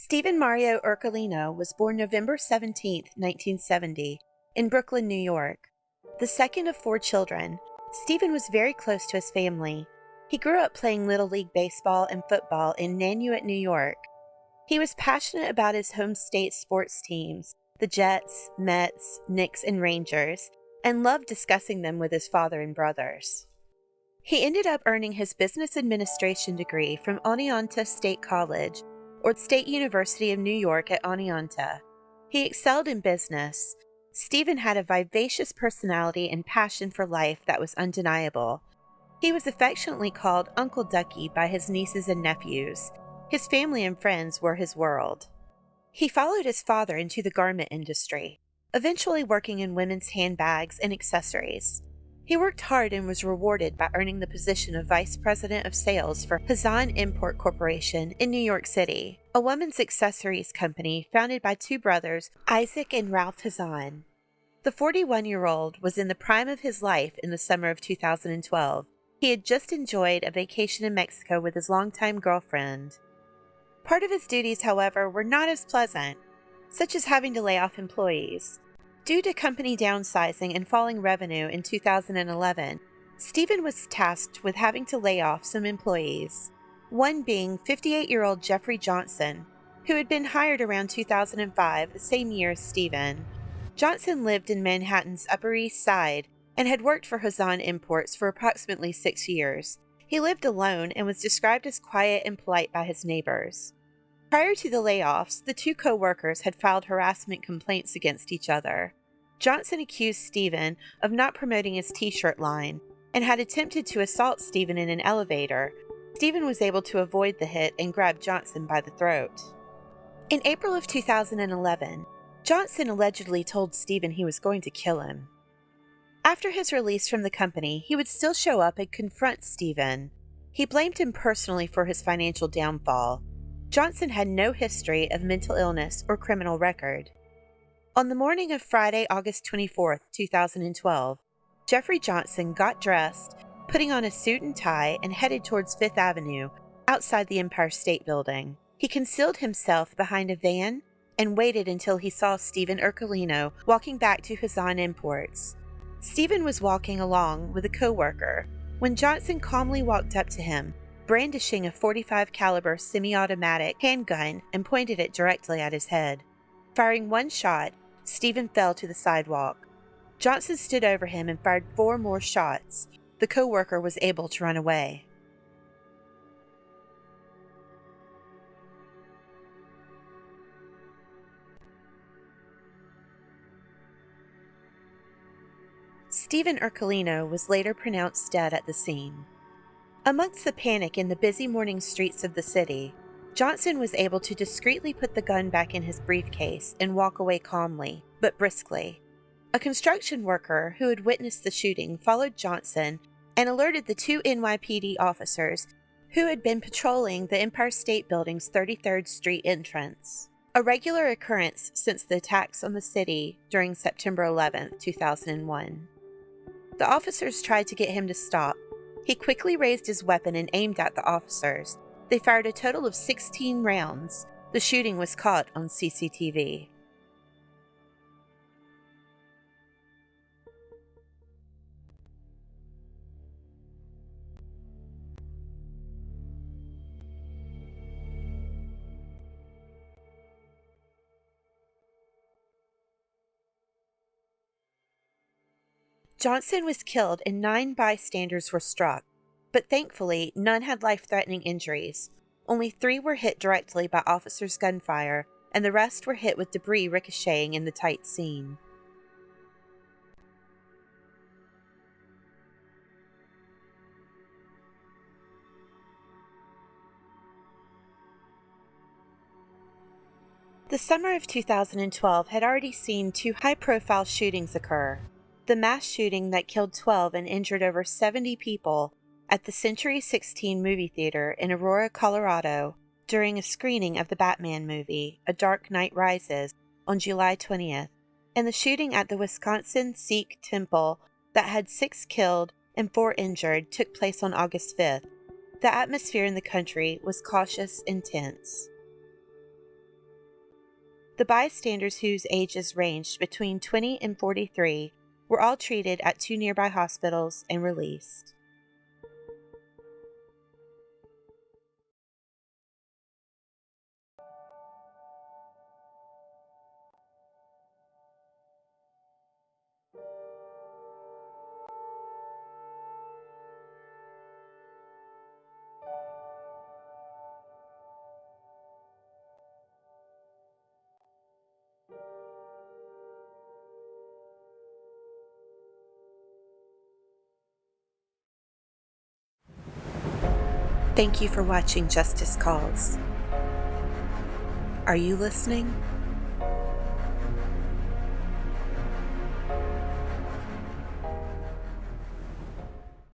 Steven Mario Ercolino was born November 17, 1970, in Brooklyn, New York. The second of four children, Steven was very close to his family. He grew up playing Little League baseball and football in Nanuet, New York. He was passionate about his home state sports teams, the Jets, Mets, Knicks, and Rangers, and loved discussing them with his father and brothers. He ended up earning his business administration degree from Oneonta State College, or State University of New York at Oneonta. He excelled in business. Steven had a vivacious personality and passion for life that was undeniable. He was affectionately called Uncle Ducky by his nieces and nephews. His family and friends were his world. He followed his father into the garment industry, eventually working in women's handbags and accessories. He worked hard and was rewarded by earning the position of Vice President of Sales for Hazan Imports Corporation in New York City, a women's accessories company founded by two brothers, Isaac and Ralph Hazan. The 41-year-old was in the prime of his life in the summer of 2012. He had just enjoyed a vacation in Mexico with his longtime girlfriend. Part of his duties, however, were not as pleasant, such as having to lay off employees. Due to company downsizing and falling revenue in 2011, Steven was tasked with having to lay off some employees, one being 58-year-old Jeffrey Johnson, who had been hired around 2005, the same year as Steven. Johnson lived in Manhattan's Upper East Side and had worked for Hazan Imports for approximately 6 years. He lived alone and was described as quiet and polite by his neighbors. Prior to the layoffs, the two co-workers had filed harassment complaints against each other. Johnson accused Steven of not promoting his t-shirt line and had attempted to assault Steven in an elevator. Steven was able to avoid the hit and grab Johnson by the throat. In April of 2011, Johnson allegedly told Steven he was going to kill him. After his release from the company, he would still show up and confront Steven. He blamed him personally for his financial downfall. Johnson had no history of mental illness or criminal record. On the morning of Friday, August 24, 2012, Jeffrey Johnson got dressed, putting on a suit and tie, and headed towards Fifth Avenue, outside the Empire State Building. He concealed himself behind a van and waited until he saw Steven Ercolino walking back to Hazan Imports. Steven was walking along with a co-worker when Johnson calmly walked up to him, brandishing a .45 caliber semi-automatic handgun, and pointed it directly at his head. Firing one shot, Steven fell to the sidewalk. Johnson stood over him and fired 4 more shots. The co-worker was able to run away. Steven Ercolino was later pronounced dead at the scene. Amongst the panic in the busy morning streets of the city, Johnson was able to discreetly put the gun back in his briefcase and walk away calmly, but briskly. A construction worker who had witnessed the shooting followed Johnson and alerted the 2 NYPD officers who had been patrolling the Empire State Building's 33rd Street entrance, a regular occurrence since the attacks on the city during September 11, 2001. The officers tried to get him to stop. He quickly raised his weapon and aimed at the officers. They fired a total of 16 rounds. The shooting was caught on CCTV. Johnson was killed and 9 bystanders were struck, but thankfully none had life-threatening injuries. Only 3 were hit directly by officers' gunfire, and the rest were hit with debris ricocheting in the tight scene. The summer of 2012 had already seen 2 high-profile shootings occur. The mass shooting that killed 12 and injured over 70 people at the Century 16 movie theater in Aurora, Colorado, during a screening of the Batman movie, A Dark Knight Rises, on July 20th, and the shooting at the Wisconsin Sikh temple that had 6 killed and 4 injured took place on August 5th. The atmosphere in the country was cautious and tense. The bystanders, whose ages ranged between 20 and 43, were all treated at 2 nearby hospitals and released. Thank you for watching Justice Calls. Are you listening?